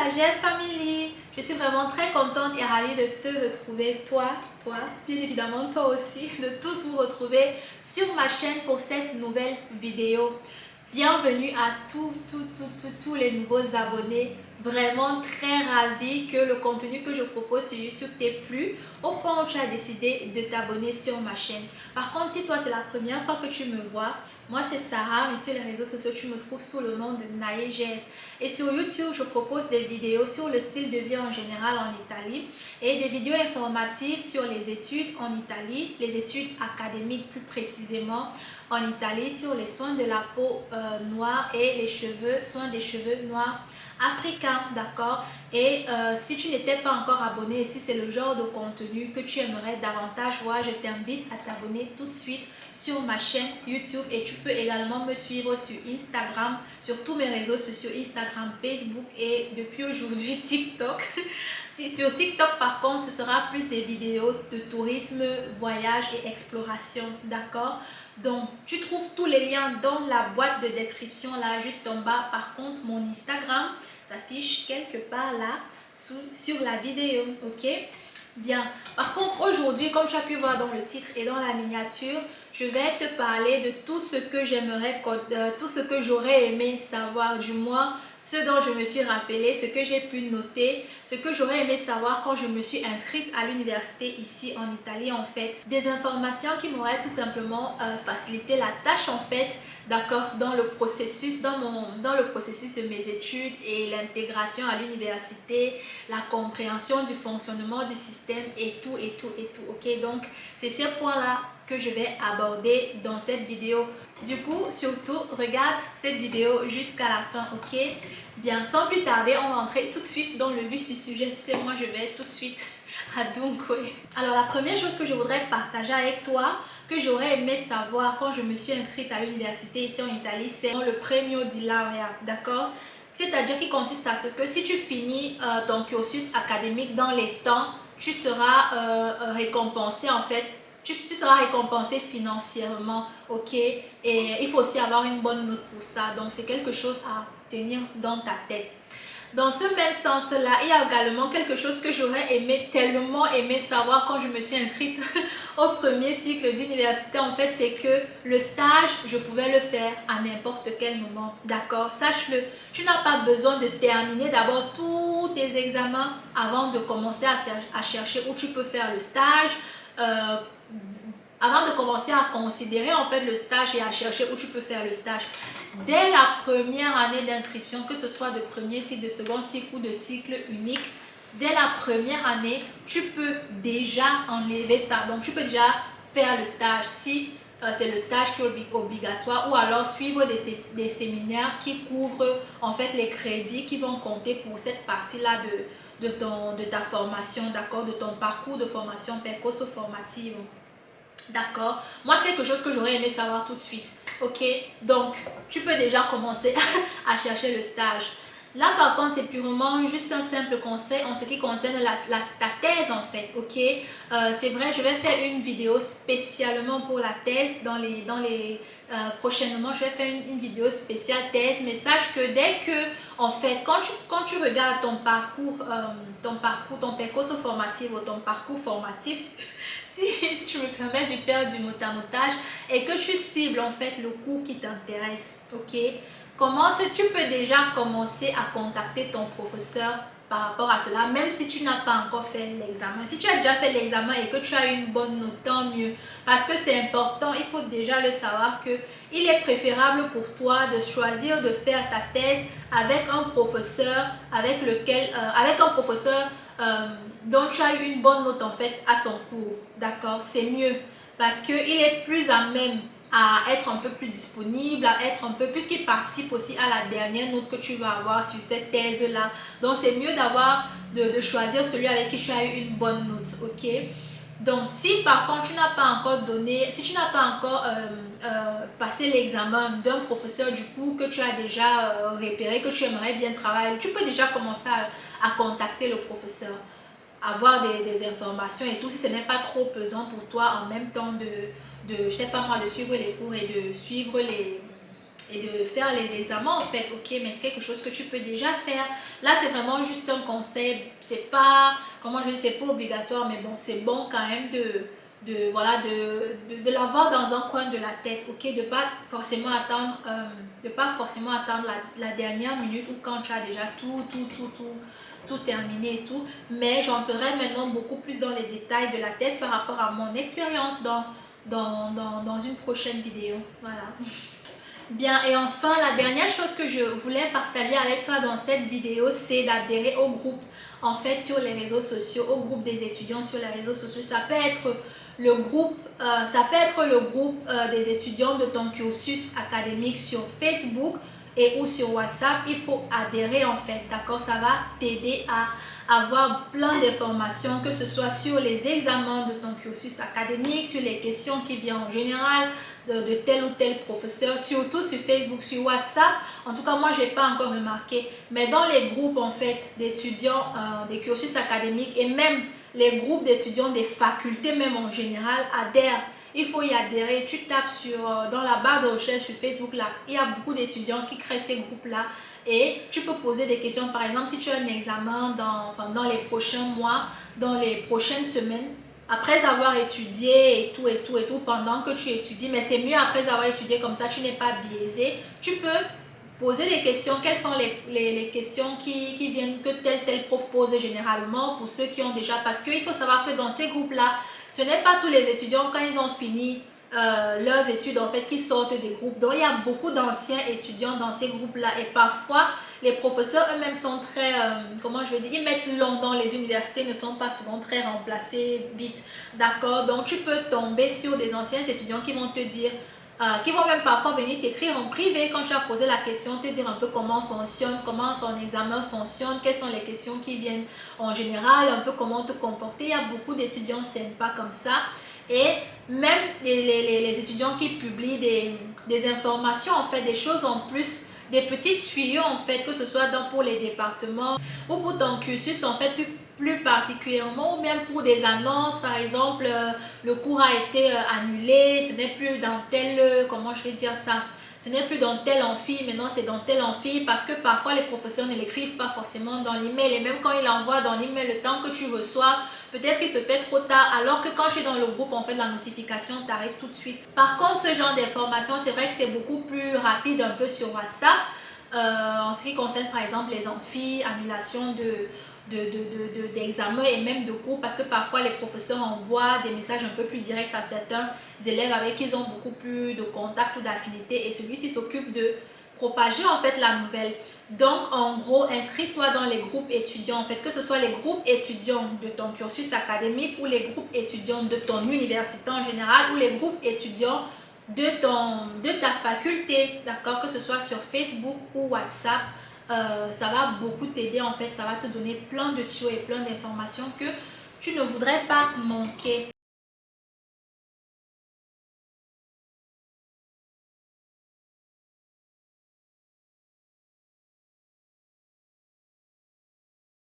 la GF Family! Je suis vraiment très contente et ravie de te retrouver, toi, bien évidemment toi aussi, de tous vous retrouver sur ma chaîne pour cette nouvelle vidéo. Bienvenue à tous les nouveaux abonnés. Vraiment très ravie que le contenu que je propose sur YouTube t'ait plu au point où tu as décidé de t'abonner sur ma chaîne. Par contre, si toi c'est la première fois que tu me vois, moi c'est Sarah, mais sur les réseaux sociaux tu me trouves sous le nom de Naegef. Et sur YouTube, je propose des vidéos sur le style de vie en général en Italie et des vidéos informatives sur les études en Italie, les études académiques plus précisément en Italie, sur les soins de la peau noire et les cheveux, soins des cheveux noirs africains, d'accord? Et si tu n'étais pas encore abonné, et si c'est le genre de contenu que tu aimerais davantage voir, je t'invite à t'abonner tout de suite sur ma chaîne YouTube et tu peux également me suivre sur Instagram, sur tous mes réseaux sociaux, Instagram, Facebook et depuis aujourd'hui TikTok. Sur TikTok par contre, ce sera plus des vidéos de tourisme, voyage et exploration, d'accord? Donc tu trouves tous les liens dans la boîte de description là juste en bas. Par contre, mon Instagram s'affiche quelque part là sur la vidéo, ok? Bien, par contre aujourd'hui, comme tu as pu voir dans le titre et dans la miniature, je vais te parler de tout ce que j'aimerais, tout ce que j'aurais aimé savoir, du moins ce dont je me suis rappelé, ce que j'ai pu noter, ce que j'aurais aimé savoir quand je me suis inscrite à l'université ici en Italie en fait. Des informations qui m'auraient tout simplement facilité la tâche en fait, d'accord, dans le processus, dans le processus de mes études et l'intégration à l'université, la compréhension du fonctionnement du système et tout, ok? Donc, c'est ces points-là que je vais aborder dans cette vidéo. Du coup, surtout, regarde cette vidéo jusqu'à la fin, ok? Bien, sans plus tarder, on va entrer tout de suite dans le vif du sujet. Tu sais, moi, je vais tout de suite à Dunque. Alors, la première chose que je voudrais partager avec toi, que j'aurais aimé savoir quand je me suis inscrite à l'université ici en Italie, c'est le premio di laurea, d'accord? C'est-à-dire qui consiste à ce que si tu finis ton cursus académique dans les temps, tu seras récompensé en fait, tu seras récompensé financièrement, ok? Et il faut aussi avoir une bonne note pour ça, donc c'est quelque chose à tenir dans ta tête. Dans ce même sens-là, il y a également quelque chose que j'aurais tellement aimé savoir quand je me suis inscrite au premier cycle d'université. En fait, c'est que le stage, je pouvais le faire à n'importe quel moment. D'accord? Sache-le, tu n'as pas besoin de terminer d'abord tous tes examens avant de commencer à chercher où tu peux faire le stage. Avant de commencer à considérer en fait le stage et à chercher où tu peux faire le stage. Dès la première année d'inscription, que ce soit de premier cycle, de second cycle ou de cycle unique, dès la première année, tu peux déjà enlever ça. Donc, tu peux déjà faire le stage si c'est le stage qui est obligatoire ou alors suivre des séminaires qui couvrent en fait les crédits qui vont compter pour cette partie-là de ta formation, d'accord, de ton parcours de formation précoce formative. D'accord? Moi, c'est quelque chose que j'aurais aimé savoir tout de suite. Ok? Donc, tu peux déjà commencer à chercher le stage. Là, par contre, c'est purement juste un simple conseil en ce qui concerne ta thèse, en fait. Ok? C'est vrai, je vais faire une vidéo spécialement pour la thèse prochainement. Je vais faire une vidéo spéciale thèse, mais sache que dès que, en fait, quand tu regardes ton parcours, ton parcours formatif ou ton parcours formatif, si tu me permets de faire du motamotage et que tu cibles en fait le cours qui t'intéresse, ok? Tu peux déjà commencer à contacter ton professeur par rapport à cela, même si tu n'as pas encore fait l'examen. Si tu as déjà fait l'examen et que tu as une bonne note, tant mieux. Parce que c'est important, il faut déjà le savoir que il est préférable pour toi de choisir de faire ta thèse avec un professeur dont tu as eu une bonne note en fait à son cours, d'accord? C'est mieux parce qu'il est plus à même à être un peu plus disponible, à être un peu, puisqu'il participe aussi à la dernière note que tu vas avoir sur cette thèse-là. Donc, c'est mieux de choisir celui avec qui tu as eu une bonne note, ok? Donc, si par contre, tu n'as pas encore passé l'examen d'un professeur du coup que tu as déjà repéré, que tu aimerais bien travailler, tu peux déjà commencer à contacter le professeur, avoir des informations et tout, si ce n'est pas trop pesant pour toi en même temps je sais pas moi, de suivre les cours et de suivre et de faire les examens en fait. Ok, mais c'est quelque chose que tu peux déjà faire. Là, c'est vraiment juste un conseil. C'est pas, comment je dis, c'est pas obligatoire, mais bon, c'est bon quand même voilà, de l'avoir dans un coin de la tête. Ok, de pas forcément attendre, la dernière minute ou quand tu as déjà tout terminé et tout. Mais j'entrerai maintenant beaucoup plus dans les détails de la thèse par rapport à mon expérience dans une prochaine vidéo. Voilà. Bien, et enfin, la dernière chose que je voulais partager avec toi dans cette vidéo, c'est d'adhérer au groupe, en fait, sur les réseaux sociaux, au groupe des étudiants sur les réseaux sociaux. Ça peut être le groupe, des étudiants de ton cursus académique sur Facebook et ou sur WhatsApp. Il faut adhérer en fait, d'accord? Ça va t'aider à avoir plein d'informations, que ce soit sur les examens de ton cursus académique, sur les questions qui viennent en général de tel ou tel professeur, surtout sur Facebook, sur WhatsApp. En tout cas, moi, je n'ai pas encore remarqué, mais dans les groupes en fait d'étudiants des cursus académiques et même les groupes d'étudiants des facultés même en général adhèrent. Il faut y adhérer. Tu tapes dans la barre de recherche sur Facebook, là, il y a beaucoup d'étudiants qui créent ces groupes-là. Et tu peux poser des questions. Par exemple, si tu as un examen dans les prochains mois, dans les prochaines semaines, après avoir étudié et tout, pendant que tu étudies, mais c'est mieux après avoir étudié, comme ça tu n'es pas biaisé, tu peux poser des questions. Quelles sont les questions qui viennent, que tel prof pose généralement pour ceux qui ont déjà, parce qu'il faut savoir que dans ces groupes-là, ce n'est pas tous les étudiants quand ils ont fini leurs études en fait qui sortent des groupes. Donc il y a beaucoup d'anciens étudiants dans ces groupes-là et parfois les professeurs eux-mêmes sont très, comment je veux dire, ils mettent longtemps, les universités ne sont pas souvent très remplacées vite, d'accord? Donc tu peux tomber sur des anciens étudiants qui vont te dire, qui vont même parfois venir t'écrire en privé quand tu as posé la question, te dire un peu comment fonctionne, comment son examen fonctionne, quelles sont les questions qui viennent en général, un peu comment te comporter. Il y a beaucoup d'étudiants sympas comme ça. Et même les étudiants qui publient des informations, en fait, des choses en plus, des petits tuyaux, en fait, que ce soit pour les départements ou pour ton cursus, en fait, plus particulièrement, ou même pour des annonces, par exemple, le cours a été annulé, ce n'est plus dans tel, comment je vais dire ça, ce n'est plus dans tel amphi, maintenant c'est dans tel amphi, parce que parfois les professeurs ne l'écrivent pas forcément dans l'email, et même quand ils l'envoient dans l'email, le temps que tu reçois, peut-être qu'il se fait trop tard, alors que quand tu es dans le groupe, en fait, la notification t'arrive tout de suite. Par contre, ce genre d'information, c'est vrai que c'est beaucoup plus rapide un peu sur WhatsApp, en ce qui concerne par exemple les amphis, annulation d'examens et même de cours, parce que parfois les professeurs envoient des messages un peu plus directs à certains élèves avec qui ils ont beaucoup plus de contact ou d'affinité, et celui-ci s'occupe de propager en fait la nouvelle. Donc en gros, inscris-toi dans les groupes étudiants en fait, que ce soit les groupes étudiants de ton cursus académique ou les groupes étudiants de ton université en général, ou les groupes étudiants de ta faculté, d'accord, que ce soit sur Facebook ou WhatsApp. Ça va beaucoup t'aider en fait, ça va te donner plein de tuyaux et plein d'informations que tu ne voudrais pas manquer.